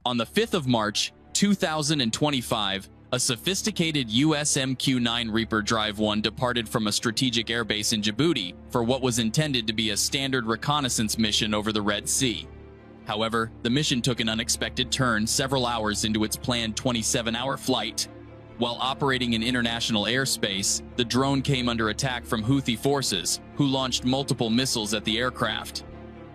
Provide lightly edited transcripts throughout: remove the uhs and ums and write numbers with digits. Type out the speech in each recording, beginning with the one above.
On the 5th of March, 2025, a sophisticated US MQ-9 Reaper Drive 1 departed from a strategic airbase in Djibouti for what was intended to be a standard reconnaissance mission over the Red Sea. However, the mission took an unexpected turn several hours into its planned 27-hour flight. While operating in international airspace, the drone came under attack from Houthi forces, who launched multiple missiles at the aircraft.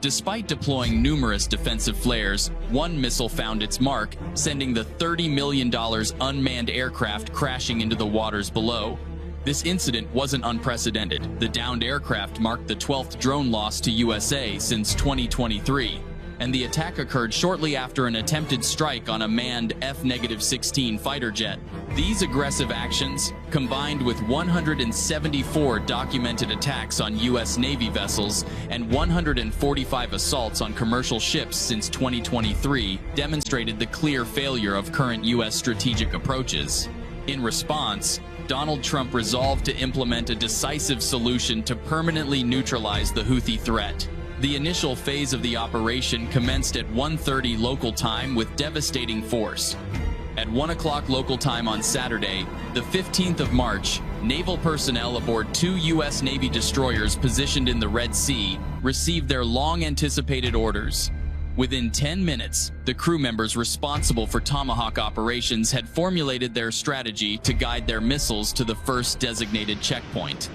Despite deploying numerous defensive flares, one missile found its mark, sending the $30 million unmanned aircraft crashing into the waters below. This incident wasn't unprecedented. The downed aircraft marked the 12th drone loss to USA since 2023, and the attack occurred shortly after an attempted strike on a manned F-16 fighter jet. These aggressive actions, combined with 174 documented attacks on U.S. Navy vessels and 145 assaults on commercial ships since 2023, demonstrated the clear failure of current U.S. strategic approaches. In response, Donald Trump resolved to implement a decisive solution to permanently neutralize the Houthi threat. The initial phase of the operation commenced at 1:30 local time with devastating force. At 1 o'clock local time on Saturday, the 15th of March, naval personnel aboard 2 U.S. Navy destroyers positioned in the Red Sea received their long-anticipated orders. Within 10 minutes, the crew members responsible for Tomahawk operations had formulated their strategy to guide their missiles to the first designated checkpoint.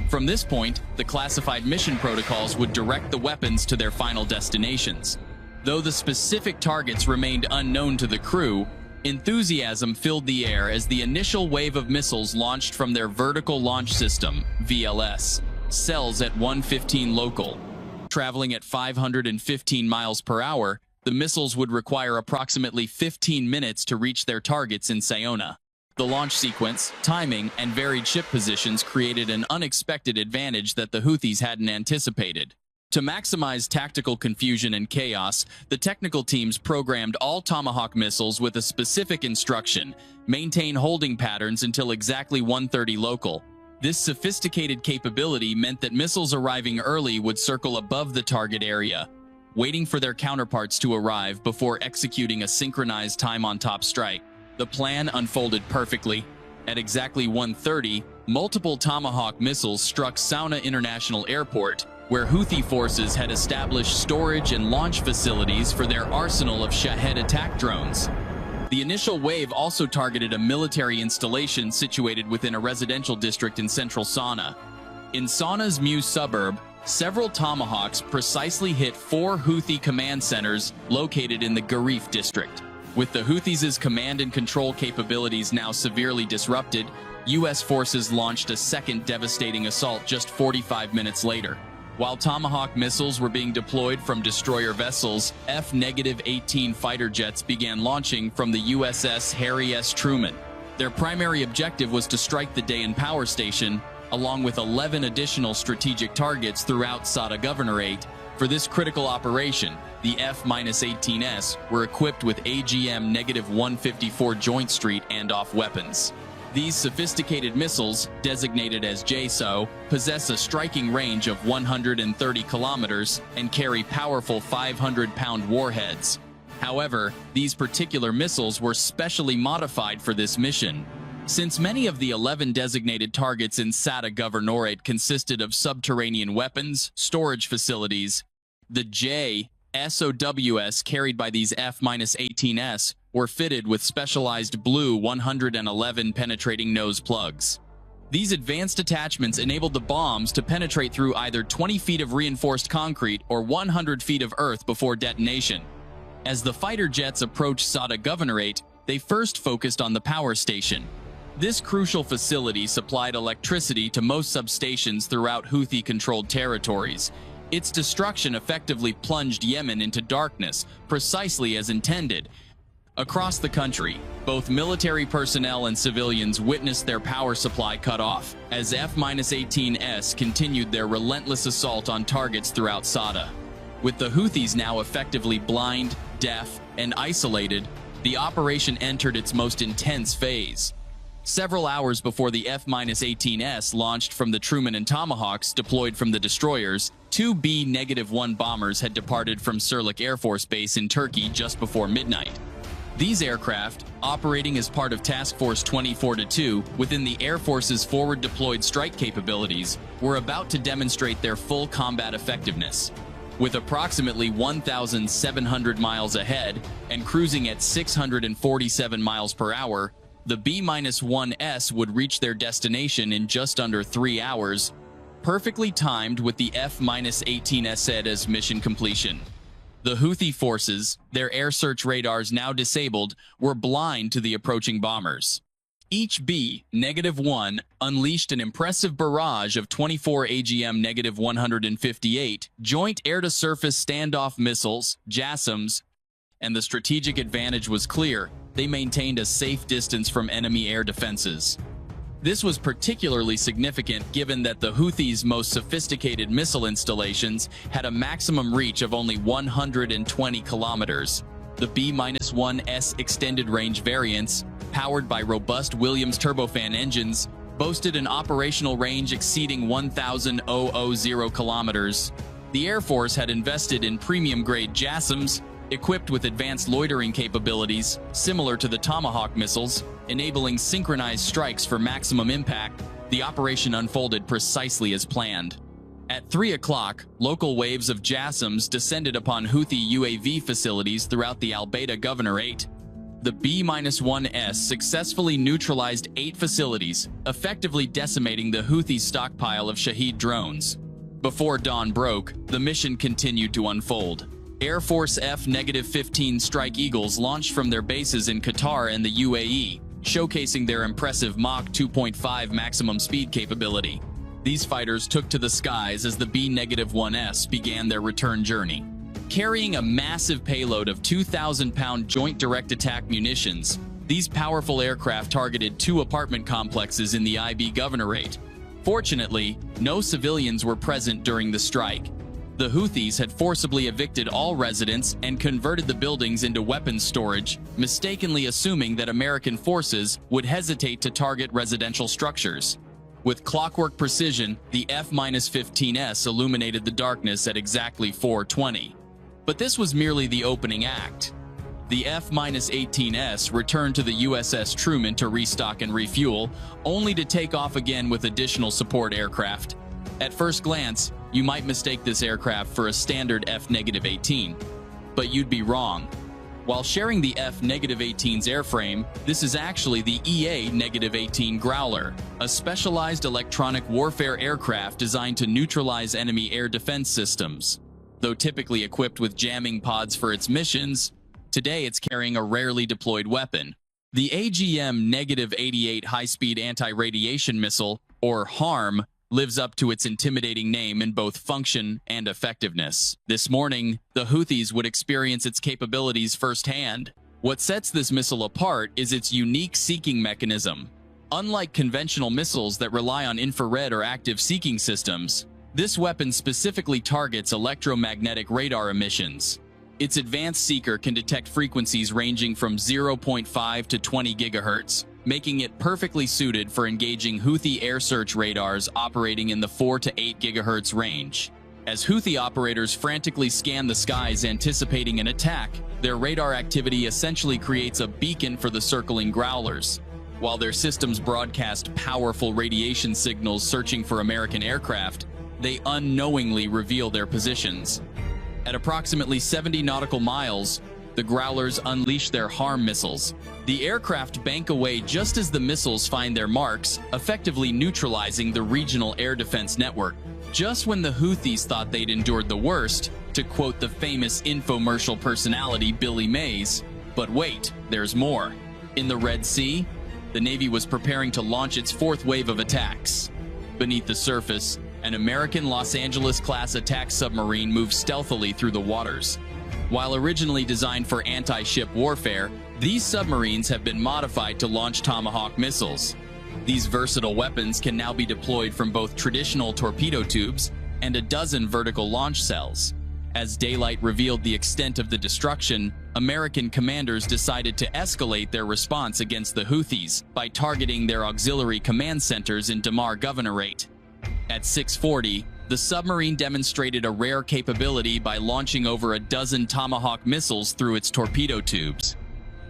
From this point, the classified mission protocols would direct the weapons to their final destinations. Though the specific targets remained unknown to the crew, enthusiasm filled the air as the initial wave of missiles launched from their Vertical Launch System, VLS, cells at 1:15 local. Traveling at 515 miles per hour, the missiles would require approximately 15 minutes to reach their targets in Sayona. The launch sequence, timing, and varied ship positions created an unexpected advantage that the Houthis hadn't anticipated. To maximize tactical confusion and chaos, the technical teams programmed all Tomahawk missiles with a specific instruction: maintain holding patterns until exactly 1:30 local. This sophisticated capability meant that missiles arriving early would circle above the target area, waiting for their counterparts to arrive before executing a synchronized time-on-top strike. The plan unfolded perfectly. At exactly 1:30, multiple Tomahawk missiles struck Sauna International Airport, where Houthi forces had established storage and launch facilities for their arsenal of Shahed attack drones. The initial wave also targeted a military installation situated within a residential district in central Sana'a. In Sana'a's Mew suburb, several Tomahawks precisely hit 4 Houthi command centers located in the Garif district. With the Houthis' command and control capabilities now severely disrupted, U.S. forces launched a second devastating assault just 45 minutes later. While Tomahawk missiles were being deployed from destroyer vessels, F-18 fighter jets began launching from the USS Harry S. Truman. Their primary objective was to strike the Dayan power station, along with 11 additional strategic targets throughout Sada Governorate. For this critical operation, the F-18s were equipped with AGM-154 Joint Street and off weapons. These sophisticated missiles, designated as JSO, possess a striking range of 130 kilometers and carry powerful 500-pound warheads. However, these particular missiles were specially modified for this mission. Since many of the 11 designated targets in Sada Governorate consisted of subterranean weapons, storage facilities, the JSOWs carried by these F-18s were fitted with specialized blue 111 penetrating nose plugs. These advanced attachments enabled the bombs to penetrate through either 20 feet of reinforced concrete or 100 feet of earth before detonation. As the fighter jets approached Sada Governorate, they first focused on the power station. This crucial facility supplied electricity to most substations throughout Houthi-controlled territories. Its destruction effectively plunged Yemen into darkness, precisely as intended. Across the country, both military personnel and civilians witnessed their power supply cut off, as F-18s continued their relentless assault on targets throughout Sada. With the Houthis now effectively blind, deaf, and isolated, the operation entered its most intense phase. Several hours before the F-18s launched from the Truman and Tomahawks deployed from the destroyers, 2 B-1 bombers had departed from Sirlik Air Force Base in Turkey just before midnight. These aircraft, operating as part of Task Force 24-2 within the Air Force's forward-deployed strike capabilities, were about to demonstrate their full combat effectiveness. With approximately 1,700 miles ahead and cruising at 647 miles per hour, the B-1S would reach their destination in just under 3 hours, perfectly timed with the F-18's mission completion. The Houthi forces, their air search radars now disabled, were blind to the approaching bombers. Each B-1 unleashed an impressive barrage of 24 AGM-158 joint air-to-surface standoff missiles, JASSMs, and the strategic advantage was clear. They maintained a safe distance from enemy air defenses. This was particularly significant given that the Houthis' most sophisticated missile installations had a maximum reach of only 120 kilometers. The B-1S extended range variants, powered by robust Williams turbofan engines, boasted an operational range exceeding 1,000 kilometers. The Air Force had invested in premium-grade JASSMs, equipped with advanced loitering capabilities similar to the Tomahawk missiles, enabling synchronized strikes for maximum impact. The operation unfolded precisely as planned. At 3 o'clock, local waves of JASSMs descended upon Houthi UAV facilities throughout the Al Baida Governorate. The B-1S successfully neutralized 8 facilities, effectively decimating the Houthi stockpile of Shahed drones. Before dawn broke, the mission continued to unfold. Air Force F-15 Strike Eagles launched from their bases in Qatar and the UAE, showcasing their impressive Mach 2.5 maximum speed capability. These fighters took to the skies as the B-1S began their return journey. Carrying a massive payload of 2,000-pound joint direct attack munitions, these powerful aircraft targeted 2 apartment complexes in the IB Governorate. Fortunately, no civilians were present during the strike. The Houthis had forcibly evicted all residents and converted the buildings into weapons storage, mistakenly assuming that American forces would hesitate to target residential structures. With clockwork precision, the F-15S illuminated the darkness at exactly 4:20. But this was merely the opening act. The F-18S returned to the USS Truman to restock and refuel, only to take off again with additional support aircraft. At first glance, you might mistake this aircraft for a standard F-18, but you'd be wrong. While sharing the F-18's airframe, this is actually the EA-18 Growler, a specialized electronic warfare aircraft designed to neutralize enemy air defense systems. Though typically equipped with jamming pods for its missions, today it's carrying a rarely deployed weapon. The AGM-88 high-speed anti-radiation missile, or HARM, lives up to its intimidating name in both function and effectiveness. This morning, the Houthis would experience its capabilities firsthand. What sets this missile apart is its unique seeking mechanism. Unlike conventional missiles that rely on infrared or active seeking systems, this weapon specifically targets electromagnetic radar emissions. Its advanced seeker can detect frequencies ranging from 0.5 to 20 gigahertz, making it perfectly suited for engaging Houthi air search radars operating in the 4 to 8 gigahertz range. As Houthi operators frantically scan the skies anticipating an attack, their radar activity essentially creates a beacon for the circling growlers. While their systems broadcast powerful radiation signals searching for American aircraft, they unknowingly reveal their positions. At approximately 70 nautical miles, the Growlers unleash their HARM missiles. The aircraft bank away just as the missiles find their marks, effectively neutralizing the regional air defense network. Just when the Houthis thought they'd endured the worst, to quote the famous infomercial personality Billy Mays, but wait, there's more. In the Red Sea, the Navy was preparing to launch its 4th wave of attacks. Beneath the surface, an American Los Angeles-class attack submarine moves stealthily through the waters. While originally designed for anti-ship warfare, these submarines have been modified to launch Tomahawk missiles. These versatile weapons can now be deployed from both traditional torpedo tubes and a dozen vertical launch cells. As daylight revealed the extent of the destruction, American commanders decided to escalate their response against the Houthis by targeting their auxiliary command centers in Damar Governorate. At 6:40, the submarine demonstrated a rare capability by launching over a dozen Tomahawk missiles through its torpedo tubes.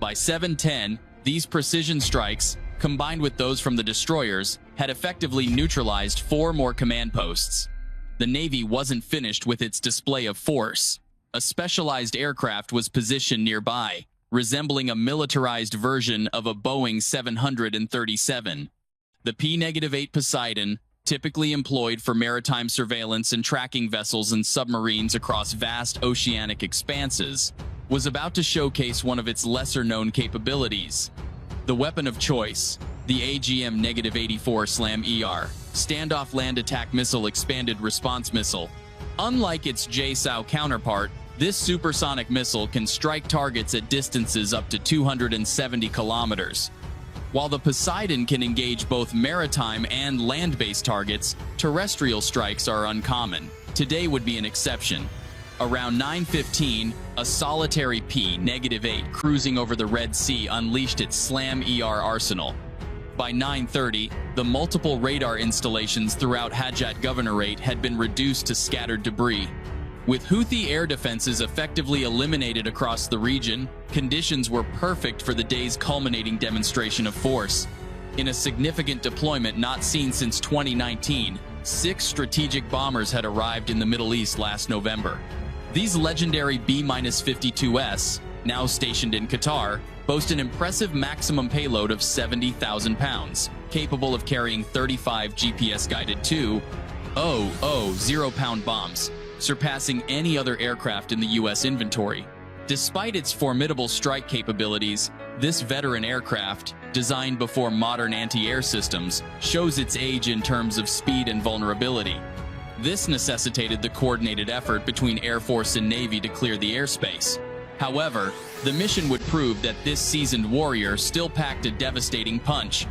By 7:10, these precision strikes, combined with those from the destroyers, had effectively neutralized 4 more command posts. The Navy wasn't finished with its display of force. A specialized aircraft was positioned nearby, resembling a militarized version of a Boeing 737. The P-8 Poseidon, typically employed for maritime surveillance and tracking vessels and submarines across vast oceanic expanses, was about to showcase one of its lesser-known capabilities. The weapon of choice, the AGM-84 SLAM-ER, Standoff Land Attack Missile Expanded Response Missile. Unlike its JSOW counterpart, this supersonic missile can strike targets at distances up to 270 kilometers. While the Poseidon can engage both maritime and land-based targets, terrestrial strikes are uncommon. Today would be an exception. Around 9:15, a solitary P-8 cruising over the Red Sea unleashed its SLAM-ER arsenal. By 9:30, the multiple radar installations throughout Hajat Governorate had been reduced to scattered debris. With Houthi air defenses effectively eliminated across the region, conditions were perfect for the day's culminating demonstration of force. In a significant deployment not seen since 2019, 6 strategic bombers had arrived in the Middle East last November. These legendary B-52s, now stationed in Qatar, boast an impressive maximum payload of 70,000 pounds, capable of carrying 35 GPS-guided 2.000-pound bombs, surpassing any other aircraft in the U.S. inventory. Despite its formidable strike capabilities, this veteran aircraft, designed before modern anti-air systems, shows its age in terms of speed and vulnerability. This necessitated the coordinated effort between Air Force and Navy to clear the airspace. However, the mission would prove that this seasoned warrior still packed a devastating punch.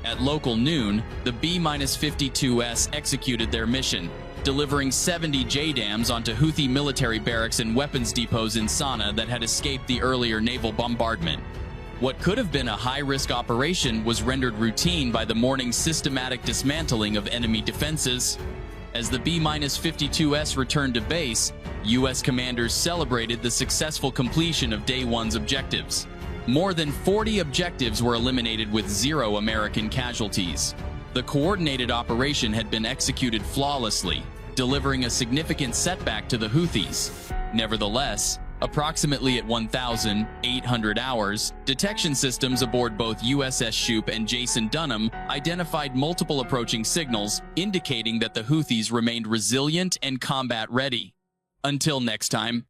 At local noon, the B-52s executed their mission, delivering 70 JDAMs onto Houthi military barracks and weapons depots in Sana'a that had escaped the earlier naval bombardment. What could have been a high-risk operation was rendered routine by the morning's systematic dismantling of enemy defenses. As the B-52s returned to base, U.S. commanders celebrated the successful completion of Day 1's objectives. More than 40 objectives were eliminated with 0 American casualties. The coordinated operation had been executed flawlessly, delivering a significant setback to the Houthis. Nevertheless, approximately at 1,800 hours, detection systems aboard both USS Shoup and Jason Dunham identified multiple approaching signals, indicating that the Houthis remained resilient and combat-ready. Until next time.